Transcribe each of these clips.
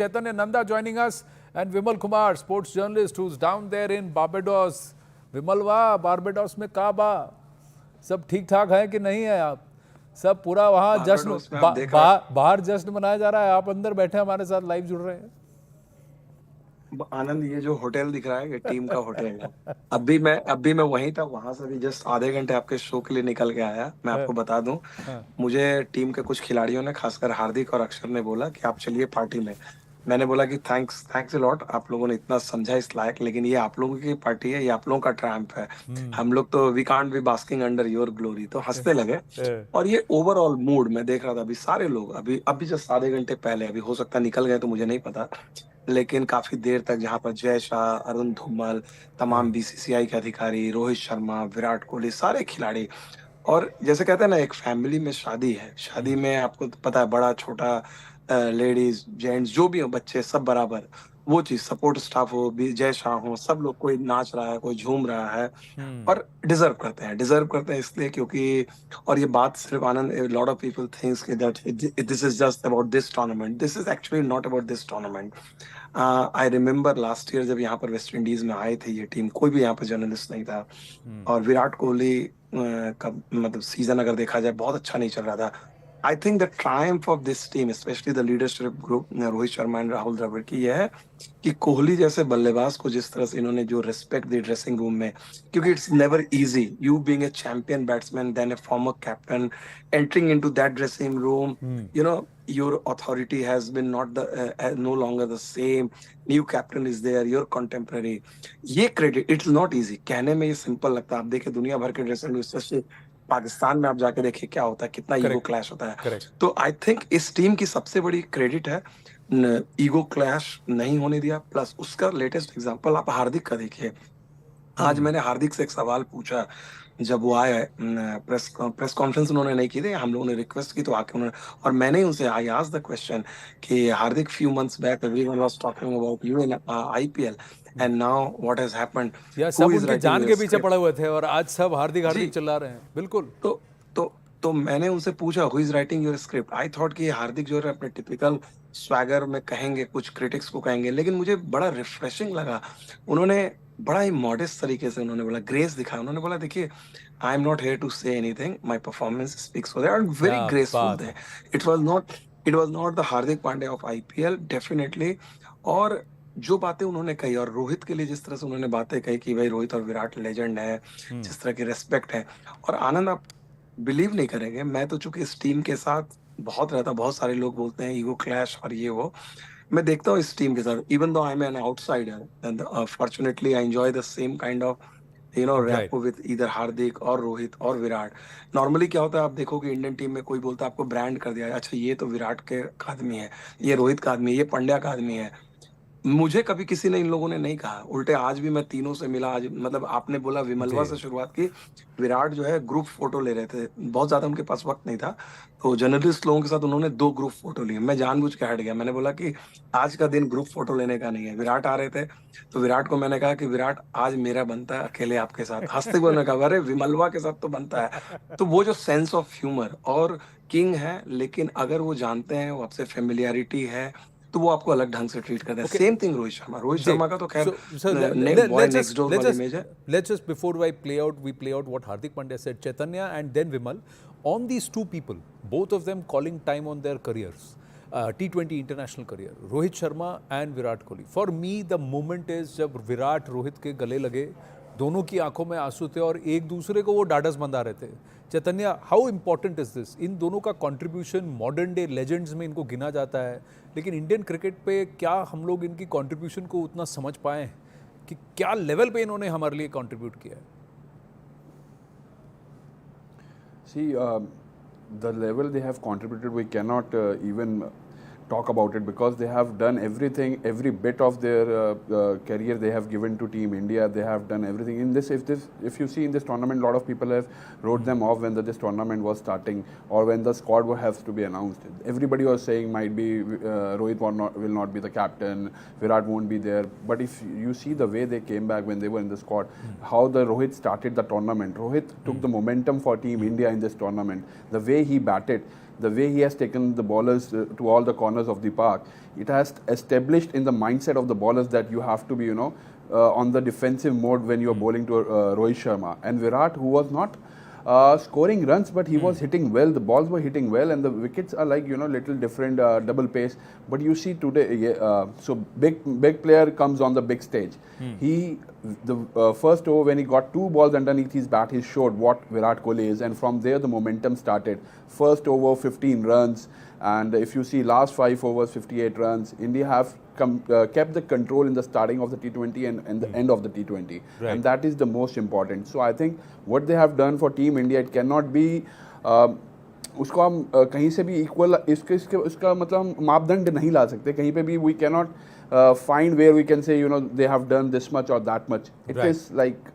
Chaitanya Nanda joining us and Vimal Kumar, sports journalist who's down there in Barbados. विमल वाह, Barbados में काबा सब ठीक ठाक है कि नहीं है? आप सब पूरा वहाँ जश्न बाहर जश्न मनाया जा रहा है, आप अंदर बैठे हमारे साथ लाइव जुड़ रहे हैं। आनंद, ये जो होटल दिख रहा है ये टीम का होटल है। अभी मैं वहीं था, वहां से भी जस्ट आधे घंटे आपके शो के लिए निकल के आया। मैं आपको बता दूं, मुझे टीम के कुछ खिलाड़ियों ने, खासकर हार्दिक और अक्षर ने बोला कि आप चलिए पार्टी में। मैंने बोला कि थैंक्स अ लॉट, आप लोगों ने इतना समझा इस लायक, लेकिन ये आप लोगों की पार्टी है, ये आप लोगों का ट्रैम्प है। हम लोग तो we can't be basking under your glory. तो हंसते लगे। और ये ओवरऑल मूड मैं देख रहा था, अभी सारे लोग अभी जस्ट आधे घंटे पहले, अभी हो सकता है निकल गए तो मुझे नहीं पता, लेकिन काफी देर तक जहां पर जय शाह, अरुण धूमल, तमाम बीसीसीआई के अधिकारी, रोहित शर्मा, विराट कोहली, सारे खिलाड़ी। और जैसे कहते हैं ना, एक फैमिली में शादी है, शादी में आपको तो पता है, बड़ा छोटा, लेडीज जेंट्स जो भी हो, बच्चे सब बराबर। वो चीज, सपोर्ट स्टाफ हो, जय शाह हो, सब लोग, कोई नाच रहा है, कोई झूम रहा है। और डिजर्व करते हैं इसलिए क्योंकि, और ये बात सिर्फ Anand, lot of people thinks that this is just about this tournament, this is actually not about this tournament. I remember last year जब यहाँ पर वेस्ट इंडीज में आए थे ये टीम, कोई भी यहाँ पर जर्नलिस्ट नहीं था, और विराट कोहली का मतलब सीजन अगर देखा जाए बहुत अच्छा नहीं चल रहा था। I think the triumph of this team, specially the leadership group, Rohit Sharma and Rahul Dravid की, यह है कि कोहली जैसे बल्लेबाज को जिस तरह से इन्होंने जो रिस्पेक्ट दी ड्रेसिंग रूम में, क्योंकि it's never easy, you being a champion batsman, then a former captain, entering into that dressing room, you know, your authority has been not no longer the same, new captain is there, your contemporary, ये credit, it's not easy। कहने में ये simple लगता है, आप देखिए दुनिया भर के ड्रेसिंग रूम, स्पेशली पाकिस्तान में आप जाके देखिए क्या होता है, कितना ईगो क्लैश होता है। तो आई थिंक इस टीम की सबसे बड़ी क्रेडिट है ईगो क्लैश नहीं होने दिया। प्लस उसका लेटेस्ट एग्जांपल आप हार्दिक का देखिए। आज मैंने हार्दिक से एक सवाल पूछा, जब वो आए, प्रेस कॉन्फ्रेंस उन्होंने नहीं की थी, हम लोगों ने रिक्वेस्ट की तो आके उन्होंने, और मैंने उनसे आई आस्क्ड द क्वेश्चन कि Hardik, few months back everyone was talking about you in IPL, and now what has happened, सब उनकी जान के पीछे पड़े हुए थे और आज सब हार्दिक चिल्ला रहे हैं। बिल्कुल। तो मैंने उनसे पूछा, who is writing your script. I thought कि हार्दिक जो है अपने टिपिकल स्वैगर में कहेंगे, कुछ क्रिटिक्स को कहेंगे, लेकिन मुझे बड़ा रिफ्रेशिंग लगा। उन्होंने बड़ा ही मॉडेस्ट तरीके से उन्होंने बोला, ग्रेस दिखाया। उन्होंने बोला, देखिए, I am not here to say anything, my performance speaks for that, very graceful थे। It was not the Hardik Pandya of IPL, definitely. और जो बातें उन्होंने कही, और रोहित के लिए जिस तरह से उन्होंने बातें कही कि भाई रोहित और विराट लेजेंड है, जिस तरह की रेस्पेक्ट है। और आनंद, आप बिलीव नहीं करेंगे, मैं तो चूंकि इस टीम के साथ बहुत रहता, बहुत सारे लोग बोलते हैं ईगो क्लैश और ये वो, मैं देखता हूँ इस टीम के साथ, even though I am an outsider, and fortunately I enjoy the same kind of rapport with either Hardik और रोहित और विराट। नॉर्मली क्या होता है, आप देखोगे इंडियन टीम में कोई बोलता है, आपको ब्रांड कर दिया, अच्छा ये तो विराट के आदमी है, ये रोहित का आदमी है, ये पंड्या का आदमी है। मुझे कभी किसी ने, इन लोगों ने नहीं कहा। उल्टे आज भी मैं तीनों से मिला, आज मतलब आपने बोला विमलवा से शुरुआत की, विराट जो है ग्रुप फोटो ले रहे थे, बहुत ज्यादा उनके पास वक्त नहीं था, तो जर्नलिस्ट लोगों के साथ उन्होंने 2 ग्रुप फोटो लिए। मैं जानबूझ के हट गया, मैंने बोला कि आज का दिन ग्रुप फोटो लेने का नहीं है। विराट आ रहे थे तो विराट को मैंने कहा कि विराट, आज मेरा बनता है अकेले आपके साथ। हंसते हुए उन्होंने कहा, अरे विमलवा के साथ तो बनता है। तो वो जो सेंस ऑफ ह्यूमर, और किंग है, लेकिन अगर वो जानते हैं, वो आपसे फेमिलियरिटी है, तो वो आपको अलग ढंग से ट्रीट करते हैं। सेम थिंग रोहित शर्मा का तो खैर बॉय नेक्स्ट डोर वाली इमेज है। Let's just, before we play out what Hardik Pandya said, Chaitanya and then Vimal, on these two people, both of them calling time on their careers, T20 international career, Rohit Sharma and Virat Kohli. For me, the moment is जब विराट रोहित के गले लगे, दोनों की आंखों में आंसू थे और एक दूसरे को वो डाडस बंधा रहे थे। चैतन्य, हाउ इम्पोर्टेंट इज दिस? इन दोनों का कंट्रीब्यूशन मॉडर्न डे लेजेंड्स में इनको गिना जाता है, लेकिन इंडियन क्रिकेट पे क्या हम लोग इनकी कंट्रीब्यूशन को उतना समझ पाए हैं कि क्या लेवल पे इन्होंने हमारे लिए कंट्रीब्यूट किया है? See, the level they have contributed, we cannot even talk about it, because they have done everything, every bit of their career they have given to Team India. They have done everything in this. If you see in this tournament, a lot of people have wrote them off when this tournament was starting, or when the squad has to be announced. Everybody was saying might be Rohit will not be the captain, Virat won't be there. But if you see the way they came back when they were in the squad, how the Rohit started the tournament. Rohit took the momentum for Team India in this tournament. The way he batted, the way he has taken the bowlers to all the corners of the park, it has established in the mindset of the bowlers that you have to be, on the defensive mode when you are bowling to Rohit Sharma. And Virat, who was not scoring runs, but he was hitting well. The balls were hitting well, and the wickets are like, little different, double pace. But you see today, so big player comes on the big stage. The first over when he got 2 balls underneath his bat, he showed what Virat Kohli is, and from there the momentum started. First over 15 runs, and if you see last 5 overs 58 runs. India have kept the control in the starting of the T20 and the end of the T20, and that is the most important. So I think what they have done for Team India, it cannot be उसको हम कहीं से भी equal उसका मतलब हम मापदंड नहीं ला सकते कहीं पे भी. We cannot find where we can say they have done this much or that much. It is like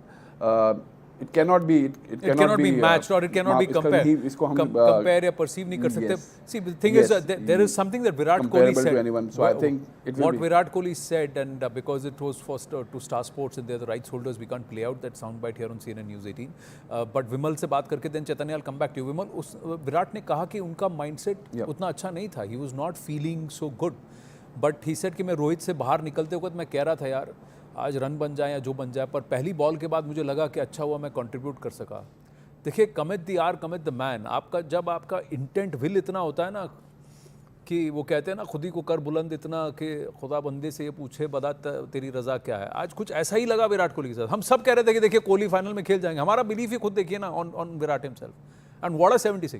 it cannot be it cannot be matched or it cannot be compared. Compare या perceive नहीं कर सकते. See, the thing is there is something that Virat Kohli said to anyone. So I think it will what be. Virat Kohli said, and because it was first to Star Sports and they're the rights holders, we can't play out that soundbite here on CNN News 18. But Vimal से बात करके then Chaitanya, I'll come back to you. Vimal, Virat ने कहा कि उनका mindset उतना अच्छा नहीं था. He was not feeling so good. But he said कि मैं रोहित से बाहर निकलते वक्त मैं कह रहा था यार आज रन बन जाए या जो बन जाए, पर पहली बॉल के बाद मुझे लगा कि अच्छा हुआ मैं कंट्रीब्यूट कर सका. देखिए, commit the or commit the man. आपका जब आपका इंटेंट विल इतना होता है ना कि वो कहते हैं ना खुद ही को कर बुलंद इतना कि खुदा बंदे से ये पूछे बता तेरी रजा क्या है. आज कुछ ऐसा ही लगा विराट कोहली के साथ. हम सब कह रहे थे कि देखिए कोहली फाइनल में खेल जाएंगे. हमारा बिलीफ ही खुद देखिए ना on Virat himself. And what a 76.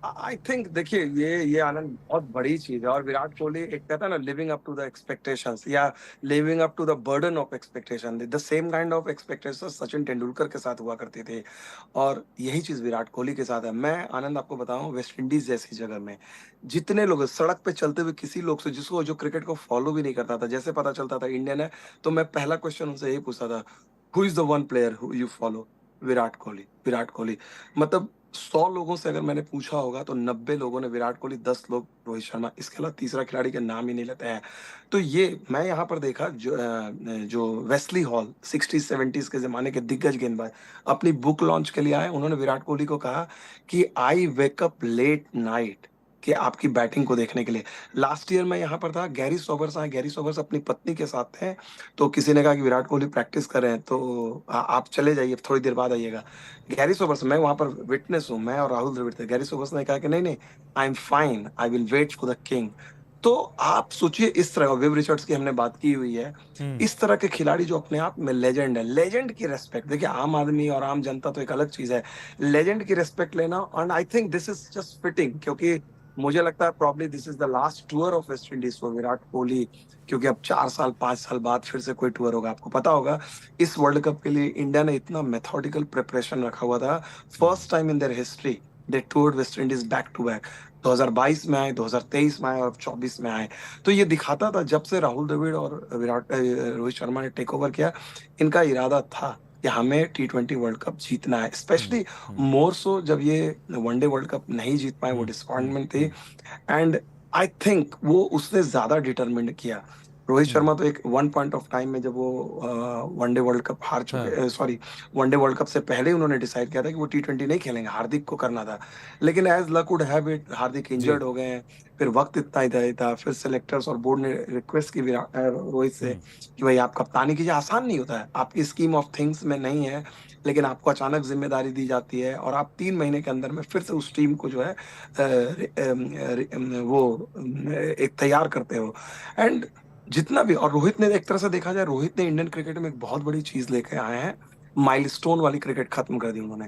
I think देखिए ये आनंद बहुत बड़ी चीज है. और विराट कोहली एक कहता है ना living up to the expectations या living up to the burden of expectation. The same kind of expectation Sachin Tendulkar के साथ हुआ करती थी और यही चीज विराट कोहली के साथ है. मैं आनंद आपको बताऊं, वेस्ट इंडीज जैसी जगह में जितने लोग सड़क पे चलते हुए किसी लोग से जिसको जो क्रिकेट को फॉलो भी नहीं करता था, जैसे पता चलता था इंडियन है, तो मैं पहला क्वेश्चन उनसे यही पूछता था, who is the one player who you follow? Virat Kohli. Virat Kohli. मतलब 100 लोगों से अगर मैंने पूछा होगा तो 90 लोगों ने विराट कोहली, 10 लोग रोहित शर्मा, इसके अलावा तीसरा खिलाड़ी के नाम ही नहीं लेते हैं. तो ये मैं यहाँ पर देखा जो वेस्ली हॉल 60s 70s के जमाने के दिग्गज गेंदबाज अपनी बुक लॉन्च के लिए आए. उन्होंने विराट कोहली को कहा कि आई वेक अप लेट नाइट कि आपकी बैटिंग को देखने के लिए. लास्ट ईयर मैं यहाँ पर था, गैरी सोबर्स आए. गैरी सोबर्स अपनी पत्नी के साथ थे, तो किसी ने कहा कि विराट कोहली प्रैक्टिस कर रहे हैं तो आप चले जाइए, थोड़ी देर बाद आइएगा. गैरी सोबर्स, मैं वहां पर विटनेस हूँ, मैं और राहुल द्रविड़ थे. गैरी सोबर्स ने कहा कि नहीं, I am fine, I will wait for the king. तो आप सोचिए इस तरह, विव रिचर्ड्स की हमने बात की हुई है, इस तरह के खिलाड़ी जो अपने आप में लेजेंड है. लेजेंड की रेस्पेक्ट देखिए, आम आदमी और आम जनता तो एक अलग चीज है, लेजेंड की रेस्पेक्ट लेना. And I think this is just fitting, क्योंकि मुझे लगता है probably this is the last tour of West Indies for Virat Kohli, क्योंकि अब 4 साल 5 साल बाद फिर से कोई टूर होगा. आपको पता होगा इस वर्ल्ड कप के लिए इंडिया ने इतना मेथोडिकल प्रिपरेशन रखा हुआ था. First time in their history they toured West Indies back to back. 2022 में आए, 2023 में आए और 24 में आए. तो ये दिखाता था जब से राहुल द्रविड़ और रोहित शर्मा ने टेक ओवर किया, इनका इरादा था कि हमें T20 वर्ल्ड कप जीतना है. स्पेशली मोर सो जब ये वनडे वर्ल्ड कप नहीं जीत पाए, वो डिसअपॉइंटमेंट थी. एंड आई थिंक वो उसने ज्यादा डिटरमिन्ड किया. रोहित शर्मा तो एक वन पॉइंट ऑफ टाइम में जब वो वनडे वर्ल्ड कप हार चुके, सॉरी वनडे वर्ल्ड कप से पहले ही उन्होंने डिसाइड किया था कि वो T20 नहीं खेलेंगे, हार्दिक को करना था. लेकिन as luck would have it, Hardik injured हो गए हैं. फिर वक्त इतना ही था, फिर सिलेक्टर्स और बोर्ड ने रिक्वेस्ट की रोहित से कि भाई आप कप्तानी कीजिए. आसान नहीं होता है, आपकी स्कीम ऑफ थिंग्स में नहीं है, लेकिन आपको अचानक जिम्मेदारी दी जाती है और आप 3 महीने के अंदर में फिर से उस टीम को जो है वो एक तैयार करते हो. एंड जितना भी, और रोहित ने एक तरह से देखा जाए, रोहित ने इंडियन क्रिकेट में एक बहुत बड़ी चीज लेके आए हैं. माइलस्टोन वाली क्रिकेट खत्म कर दी उन्होंने.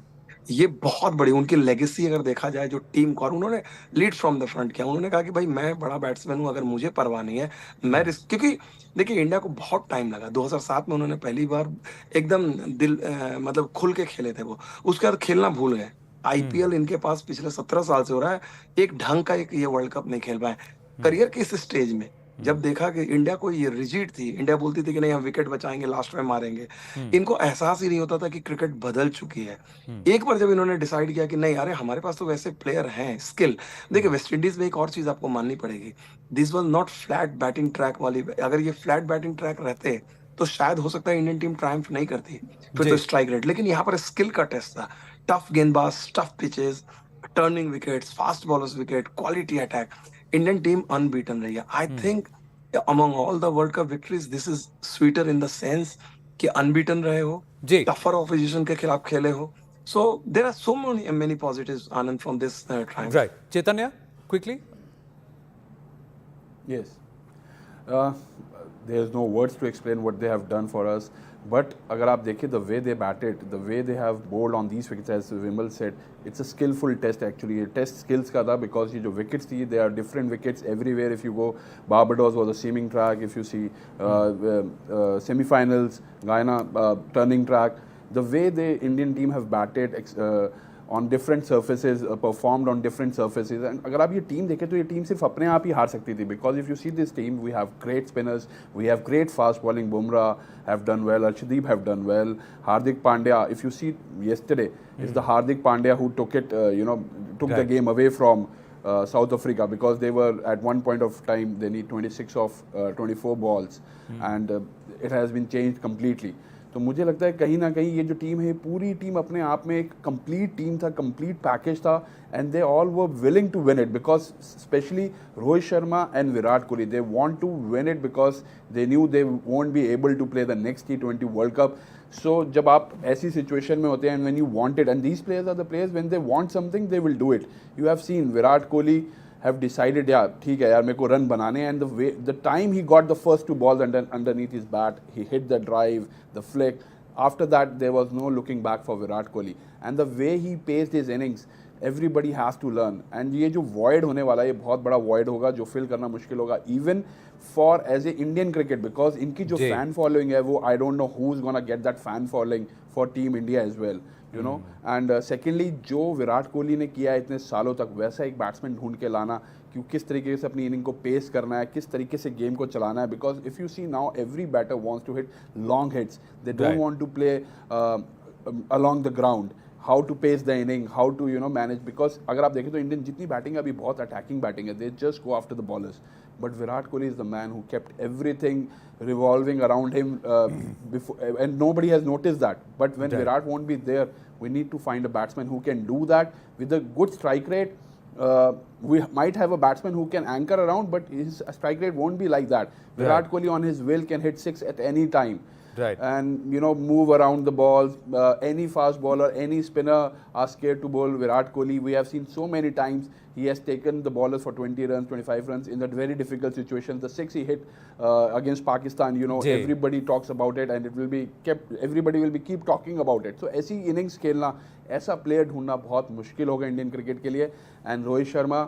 ये बहुत बड़ी उनकी लेगेसी अगर देखा जाए जो टीम को, और उन्होंने लीड फ्रॉम द फ्रंट किया. उन्होंने कहा कि भाई मैं बड़ा बैट्समैन हूं, अगर मुझे परवाह नहीं है मैं रिस्क, क्योंकि देखिए इंडिया को बहुत टाइम लगा. 2007 में उन्होंने पहली बार एकदम दिल मतलब खुल के खेले थे वो, उसके बाद खेलना भूल गए. IPL इनके पास पिछले 17 साल से हो रहा है, एक ढंग का एक ये वर्ल्ड कप नहीं खेल पाए. करियर के इस स्टेज में जब देखा कि इंडिया को ये रिजिड थी, इंडिया बोलती थी कि नहीं हम विकेट बचाएंगे, लास्ट में मारेंगे, इनको एहसास ही नहीं होता था कि क्रिकेट बदल चुकी है. एक बार जब इन्होंने डिसाइड किया कि नहीं, अरे हमारे पास तो वैसे प्लेयर हैं, स्किल. देखिए वेस्ट इंडीज में एक और चीज आपको माननी पड़ेगी, this was not flat batting track वाली. अगर ये फ्लैट बैटिंग ट्रैक रहते तो शायद हो सकता है इंडियन टीम ट्रायम्फ नहीं करती, फिर तो स्ट्राइक रेट. लेकिन यहाँ पर स्किल का टेस्ट था, टफ गेंदबाज, tough pitches, turning wickets, fast bowlers wicket, quality attack. Indian team unbeaten रही है. I think among all the World Cup victories, this is sweeter in the sense कि unbeaten रहे हो, जी. tougher opposition के खिलाफ खेले हो. So there are so many positives, Anand, from this triumph. Right. Chaitanya, quickly. Yes. There's no words to explain what they have done for us. But अगर आप देखें the way they batted, the way they have bowled on these wickets, as Vimal said, it's a skillful test actually. ये test skills का था because ये जो wickets थी, they are different wickets everywhere. If you go, Barbados was a seaming track. If you see semi-finals, Guyana turning track, the way the Indian team have batted on different surfaces, performed on different surfaces. And अगर आप ये team देखें तो ये team सिर्फ अपने आप ही हार सकती थी, because if you see this team, we have great spinners, we have great fast bowling. Bumrah have done well, Arshdeep have done well, Hardik Pandya. If you see yesterday, it's the Hardik Pandya who took it, took the game away from South Africa, because they were at one point of time they need 26 of 24 balls, and it has been changed completely. तो मुझे लगता है कहीं ना कहीं ये जो team है, पूरी टीम अपने आप में एक कंप्लीट टीम था, कंप्लीट पैकेज था, and they all were willing to win it, because specially Rohit Sharma and Virat Kohli, they want to win it because they knew they won't be able to play the next T20 world cup. So जब आप ऐसी situation में होते हैं, and when you want it, and these players are the players when they want something they will do it. You have seen Virat Kohli have decided, yeah, ठीक है यार, मेरे को रन बनाने, and the time he got the first 2 balls underneath his bat, he hit the drive, the flick. After that, there was no looking back for Virat Kohli, and the way he paced his innings, everybody has to learn. And ये जो void होने वाला है, ये बहुत बड़ा void होगा जो fill करना मुश्किल होगा, even for as a Indian cricket, because इनकी जो fan following है वो, I don't know who's gonna get that fan following for Team India as well. You know, and secondly, जो विराट कोहली ने किया इतने सालों तक, वैसा एक बैट्समैन ढूंढ के लाना कि किस तरीके से अपनी इनिंग को पेस करना है, किस तरीके से गेम को चलाना है. Because if you see now every batter wants to hit long hits, they don't want to play along the ground. How to pace the inning, how to manage, because अगर आप देखें तो इंडियन जितनी batting है अभी बहुत attacking batting है, they just go after the ballers. But Virat Kohli is the man who kept everything revolving around him before, and nobody has noticed that. But when Virat won't be there, we need to find a batsman who can do that with a good strike rate. We might have a batsman who can anchor around, but his strike rate won't be like that. Virat Kohli on his will can hit 6 at any time. Right. And move around the balls. Any fast bowler, any spinner are scared to bowl Virat Kohli. We have seen so many times he has taken the bowlers for 20 runs, 25 runs in that very difficult situations. The 6 he hit against Pakistan, everybody talks about it, and it will be kept. Everybody will be keep talking about it. So ऐसी innings खेलना, ऐसा player ढूंढना बहुत मुश्किल होगा Indian cricket के लिए. And Rohit Sharma,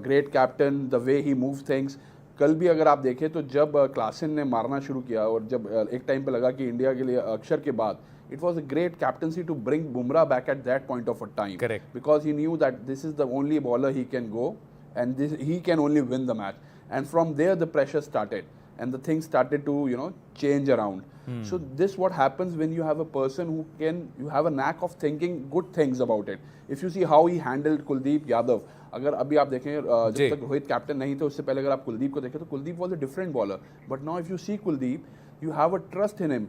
great captain, the way he moves things. कल भी अगर आप देखें तो जब क्लासन ने मारना शुरू किया, और जब एक टाइम पे लगा कि इंडिया के लिए अक्षर के बाद, it was a great captaincy to bring Bumrah back at that point of a time. Correct. Because he knew that this is the only bowler he can go, and he can only win the match. And from there the pressure started, and the things started to change around. So this what happens when you have a person who you have a knack of thinking good things about it. If you see how he handled Kuldeep Yadav, अगर अभी आप देखें जब तक Rohit captain नहीं थे उससे पहले अगर आप कुलदीप को देखें तो Kuldeep was a different bowler, but now if you see Kuldeep, you have a trust in him.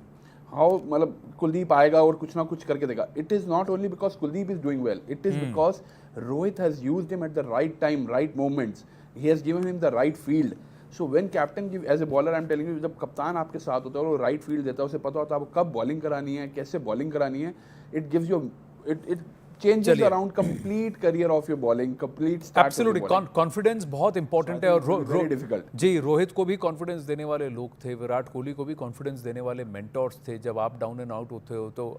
How, मतलब कुलदीप आएगा और कुछ ना कुछ करके देगा. It is not only because Kuldeep is doing well, it is because Rohit has used him at the right time, right moments. He has given him the right field. So when captain give as a bowler, I am telling you, जब कप्तान आपके साथ होता है और वो right field देता है, उसे पता होता है आपको कब बॉलिंग करानी है, कैसे बॉलिंग करानी है. It gives you it changes around complete career of your bowling, complete start. Absolutely. Confidence बहुत important है, और very difficult. जी, रोहित को भी कॉन्फिडेंस देने वाले लोग थे, विराट कोहली को भी कॉन्फिडेंस देने वाले मेंटोर्स थे. जब आप डाउन एंड आउट होते हो तो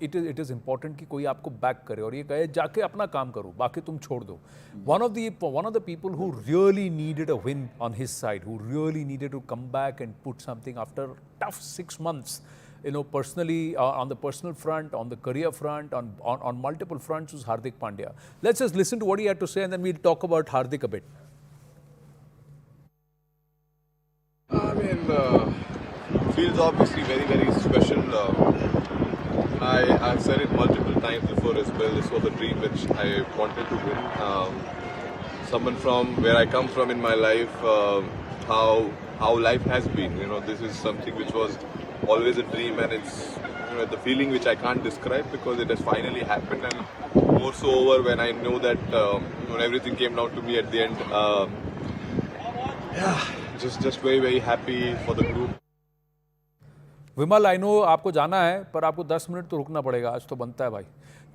इट इज इम्पोर्टेंट कि कोई आपको बैक करे और ये कहे जाके अपना काम करो, बाकी तुम छोड़ दो. One of the people who really needed a win on his side, who really needed to come back and put something after tough 6 months, personally, on the personal front, on the career front, on multiple fronts, was Hardik Pandya. Let's just listen to what he had to say, and then we'll talk about Hardik a bit. I mean, feels obviously very, very special. I've said it multiple times before as well. This was a dream which I wanted to win. Someone from where I come from in my life, how life has been. This is something which was always a dream, and it's the feeling which I can't describe because it has finally happened. And more so over when I know that when everything came down to me at the end. Yeah, just very happy for the group. Vimal, I know आपको जाना है, पर आपको 10 minute तो रुकना पड़ेगा, आज तो बनता है भाई.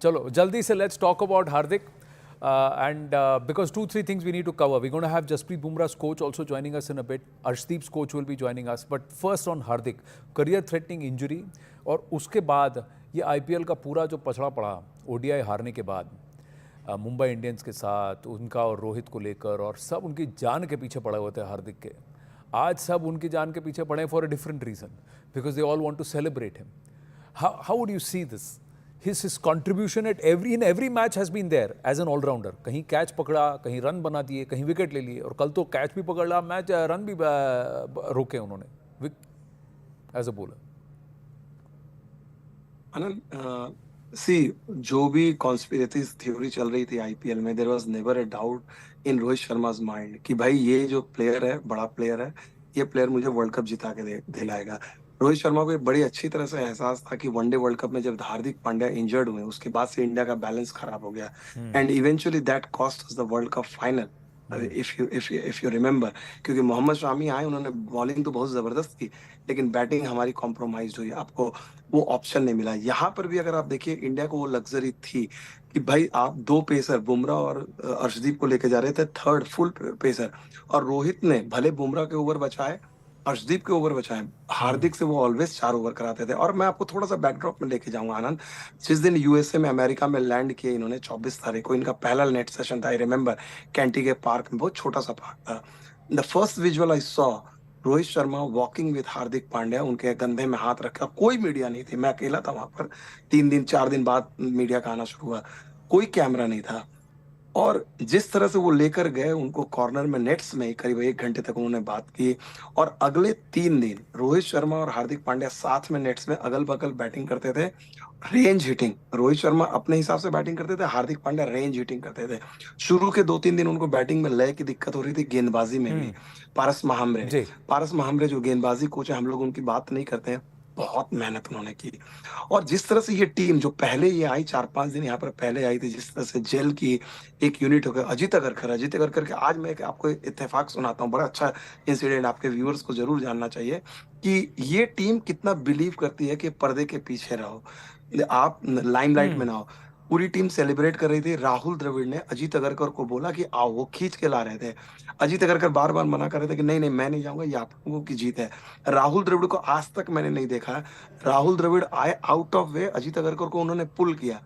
चलो जल्दी से let's talk about Hardik. And because 2-3 things we need to cover. We're going to have Jasprit Bumrah's coach also joining us in a bit. Arshdeep's coach will be joining us. But first on Hardik, career-threatening injury. और उसके बाद ये IPL का पूरा जो पछड़ा पड़ा ODI हारने के बाद मुंबई इंडियंस के साथ उनका और रोहित को लेकर, और सब उनकी जान के पीछे पड़े हुए थे हार्दिक के. आज सब उनकी जान के पीछे पड़े for a different reason, because they all want to celebrate him. How would you see this? His contribution at every match has been there as an all-rounder. कहीं कैच पकड़ा, कहीं रन बना दिए, कहीं विकेट ले लिए, और कल तो कैच भी पकड़ लिया, मैच रन भी रोके उन्होंने एज अ बॉलर. आनंद, सी जो भी कॉन्स्पिरेसी थ्योरी चल रही थी आईपीएल में, there was never a doubt in Rohit Sharma's mind कि भाई ये जो प्लेयर है, बड़ा प्लेयर है, ये प्लेयर मुझे वर्ल्ड कप जिता के दिलाएगा. रोहित शर्मा को बड़ी अच्छी तरह से एहसास था कि वनडे वर्ल्ड कप में जब हार्दिक पांड्या इंजर्ड हुए, उसके बाद से इंडिया का बैलेंस खराब हो गया, and eventually that cost us the world cup final, if you remember. क्योंकि मोहम्मद शामी आए, उन्होंने बॉलिंग तो बहुत जबरदस्त की, लेकिन बैटिंग हमारी कॉम्प्रोमाइज हुई, आपको वो ऑप्शन नहीं मिला. यहाँ पर भी अगर आप देखिए, इंडिया को वो लग्जरी थी कि भाई आप 2 पेसर बुमराह और अर्शदीप को लेके जा रहे थे, 3rd फुल पेसर, और रोहित ने भले बुमराह के ओवर बचाए, अर्शदीप के ओवर बचाए, हार्दिक से वो ऑलवेज 4 ओवर कराते थे. और मैं आपको थोड़ा सा बैकड्रॉप में लेके जाऊंगा आनंद. जिस दिन यूएसए में, अमेरिका में लैंड किए इन्होंने 24 तारीख को, इनका पहला नेट सेशन था. आई रिमेंबर कैंटी के पार्क में, बहुत छोटा सा पार्क था. The first visual I saw Rohit Sharma walking with Hardik Pandya, उनके कंधे में हाथ रखा. कोई मीडिया नहीं थी, मैं अकेला था वहां पर. 4 दिन बाद मीडिया का आना शुरू हुआ, कोई कैमरा नहीं था. और जिस तरह से वो लेकर गए उनको कॉर्नर में, नेट्स में करीब 1 घंटे तक उन्होंने बात की. और अगले 3 दिन रोहित शर्मा और हार्दिक पांड्या साथ में नेट्स में अगल बगल बैटिंग करते थे. रेंज हिटिंग, रोहित शर्मा अपने हिसाब से बैटिंग करते थे, हार्दिक पांड्या रेंज हिटिंग करते थे. शुरू के 2-3 दिन उनको बैटिंग में लय की दिक्कत हो रही थी, गेंदबाजी में भी. पारस महामरे जो गेंदबाजी कोच है, हम लोग उनकी बात नहीं करते हैं, बहुत मेहनत उन्होंने की. और जिस तरह से ये टीम जो पहले ये आई, 4-5 दिन यहाँ पर पहले आई थी, जिस तरह से जेल की एक यूनिट हो गया. अजीत अगरकर के आज मैं आपको इत्तेफाक सुनाता हूँ, बड़ा अच्छा इंसिडेंट, आपके व्यूअर्स को जरूर जानना चाहिए कि ये टीम कितना बिलीव करती है कि पर्दे के पीछे रहो, आप लाइमलाइट में ना हो. पूरी टीम सेलिब्रेट कर रही थी. राहुल द्रविड़ ने अजीत अगरकर को बोला कि आओ, वो खींच के ला रहे थे. अजीत अगरकर बार बार मना कर रहे थे कि नहीं मैं नहीं जाऊंगा, ये आप लोगों की जीत है. राहुल द्रविड़ को आज तक मैंने नहीं देखा. राहुल द्रविड़ आए आउट ऑफ वे, अजीत अगरकर को उन्होंने पुल किया.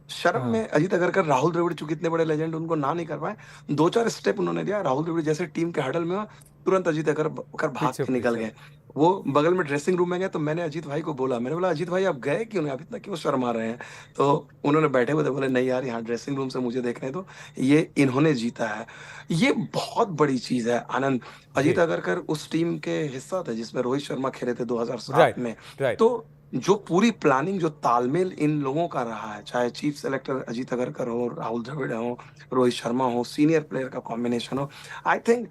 शर्म में अजीत अगरकर, राहुल द्रविड़ चूंकि इतने बड़े लेजेंड, उनको ना नहीं कर पाए. 2-4 स्टेप उन्होंने दिया. राहुल द्रविड़ जैसे टीम के हडल में, तुरंत अजीत अगरकर भाग के निकल गए. वो बगल में ड्रेसिंग रूम में गए, तो मैंने अजीत भाई को बोला, मैंने बोला अजीत भाई आप गए क्यों नहीं, आप इतना क्यों शर्मा रहे हैं? तो उन्होंने बैठे हुए थे, बोले नहीं यार, यहाँ ड्रेसिंग रूम से मुझे देखने दो, ये इन्होंने जीता है. ये बहुत बड़ी चीज है आनंद. अजीत अगरकर उस टीम के हिस्सा थे जिसमें रोहित शर्मा खेले थे 2007 में. तो जो पूरी प्लानिंग, जो तालमेल इन लोगों का रहा है, चाहे चीफ सेलेक्टर अजीत अगरकर हो, राहुल द्रविड़ हो, रोहित शर्मा हो, सीनियर प्लेयर का कॉम्बिनेशन हो, आई थिंक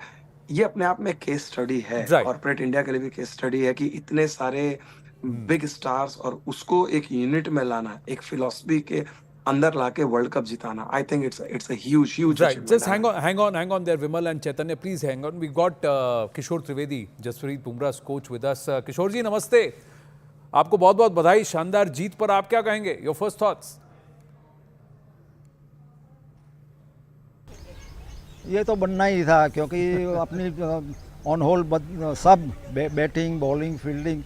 ये अपने आप में केस स्टडी है. कॉर्पोरेट इंडिया के लिए भी केस स्टडी है कि इतने सारे बिग स्टार्स और उसको एक यूनिट में लाना, एक फिलॉसफी के अंदर लाके वर्ल्ड कप जिताना. I think it's a huge right. Just hang on there, Vimal and Chaitanya, please hang on. We got Kishore Trivedi, Jasprit Bumrah's coach, with us. किशोर जी नमस्ते, आपको बहुत बहुत बधाई शानदार जीत पर. आप क्या कहेंगे, योर फर्स्ट थॉट्स? ये तो बनना ही था, क्योंकि अपनी ऑन होल सब बैटिंग, बॉलिंग, फील्डिंग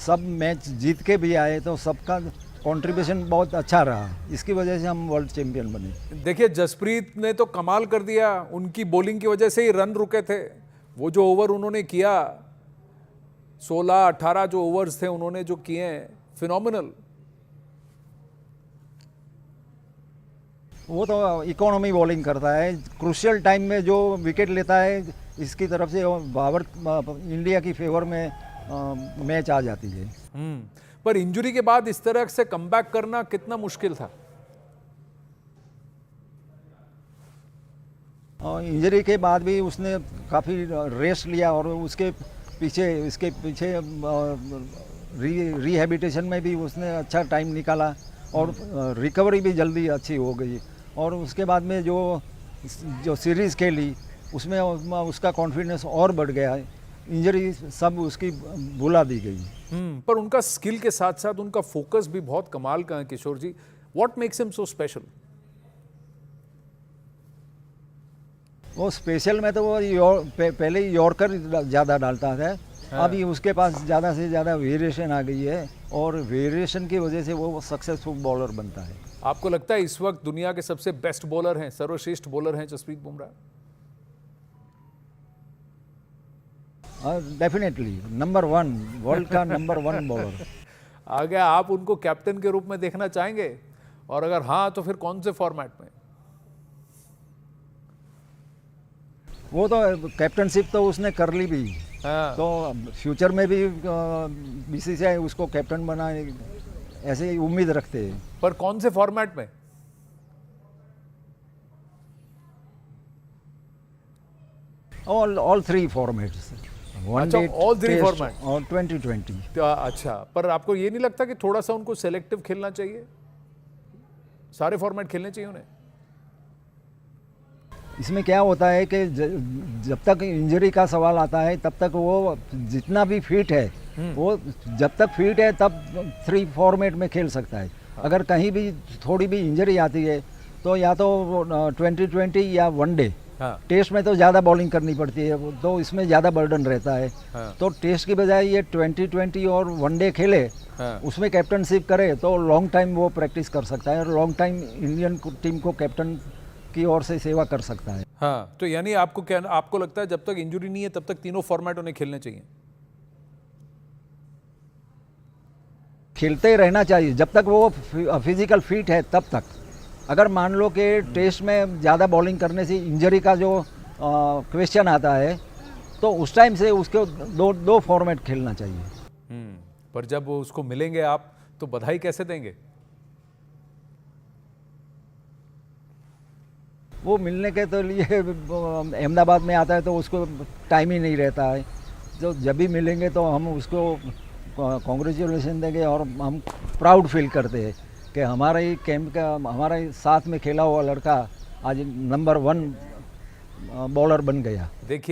सब मैच जीत के भी आए, तो सबका कंट्रीब्यूशन बहुत अच्छा रहा. इसकी वजह से हम वर्ल्ड चैंपियन बने. देखिए जसप्रीत ने तो कमाल कर दिया, उनकी बॉलिंग की वजह से ही रन रुके थे. वो जो ओवर उन्होंने किया, 16-18 जो ओवर्स थे उन्होंने जो किए, फिनोमिनल. वो तो इकोनॉमी बॉलिंग करता है, क्रूशियल टाइम में जो विकेट लेता है, इसकी तरफ से बाबर इंडिया की फेवर में मैच आ जाती है. पर इंजरी के बाद इस तरह से कमबैक करना कितना मुश्किल था? इंजरी के बाद भी उसने काफ़ी रेस्ट लिया, और इसके पीछे रिहैबिलिटेशन में भी उसने अच्छा टाइम निकाला, और रिकवरी भी जल्दी अच्छी हो गई. और उसके बाद में जो सीरीज़ खेली उसमें उसका कॉन्फिडेंस और बढ़ गया। इंजरी सब उसकी भुला दी गई। पर उनका स्किल के साथ साथ उनका फोकस भी बहुत कमाल का है Kishore ji. What makes him so special? वो स्पेशल में तो वो पहले यॉर्कर ज़्यादा डालता था। अभी उसके पास ज़्यादा से ज़्यादा वेरिएशन आ गई है और वेरिएशन की वजह से वो सक्सेसफुल बॉलर बनता है। आपको लगता है इस वक्त दुनिया के सबसे बेस्ट बॉलर हैं, सर्वश्रेष्ठ बॉलर हैं Jasprit Bumrah? Definitely number 1, world का नंबर 1 बॉलर। आगे आप उनको कैप्टन के रूप में देखना चाहेंगे, और अगर हाँ तो फिर कौन से फॉर्मेट में? वो तो कैप्टनशिप तो उसने कर ली भी। हाँ। तो फ्यूचर में भी बीसीसीआई उसको कैप्टन बनाए ऐसे ही उम्मीद रखते हैं। पर कौन से फॉर्मेट में? All 3 formats. अच्छा, all 3 format? और 2020। अच्छा, पर आपको ये नहीं लगता कि थोड़ा सा उनको सेलेक्टिव खेलना चाहिए? सारे फॉर्मेट खेलने चाहिए उन्हें? इसमें क्या होता है कि जब तक इंजरी का सवाल आता है तब तक वो जितना भी फिट है वो जब तक फिट है तब 3 फॉर्मेट में खेल सकता है। अगर कहीं भी थोड़ी भी इंजरी आती है तो या तो 2020 या वनडे। हाँ। टेस्ट में तो ज़्यादा बॉलिंग करनी पड़ती है तो इसमें ज़्यादा बर्डन रहता है। हाँ। तो टेस्ट की बजाय ये 2020 और वनडे खेले, हाँ। उसमें कैप्टनशिप करे तो लॉन्ग टाइम वो प्रैक्टिस कर सकता है और लॉन्ग टाइम इंडियन टीम को कैप्टन की ओर से सेवा कर सकता है। हाँ, तो यानी आपको लगता है जब तक इंजरी नहीं है तब तक तीनों फॉर्मेट उन्हें खेलने चाहिए? खेलते ही रहना चाहिए जब तक वो फिजिकल फिट है तब तक। अगर मान लो कि टेस्ट में ज़्यादा बॉलिंग करने से इंजरी का जो क्वेश्चन आता है तो उस टाइम से उसको दो फॉर्मेट खेलना चाहिए। पर जब उसको मिलेंगे आप तो बधाई कैसे देंगे? वो मिलने के तो लिए अहमदाबाद में आता है तो उसको टाइम ही नहीं रहता है। तो जब भी मिलेंगे तो हम उसको कॉन्ग्रेचुलेशन देंगे और हम प्राउड फील करते हैं कि हमारा ही कैंप का हमारे साथ में खेला हुआ लड़का आज नंबर 1 बॉलर बन गया। देखिए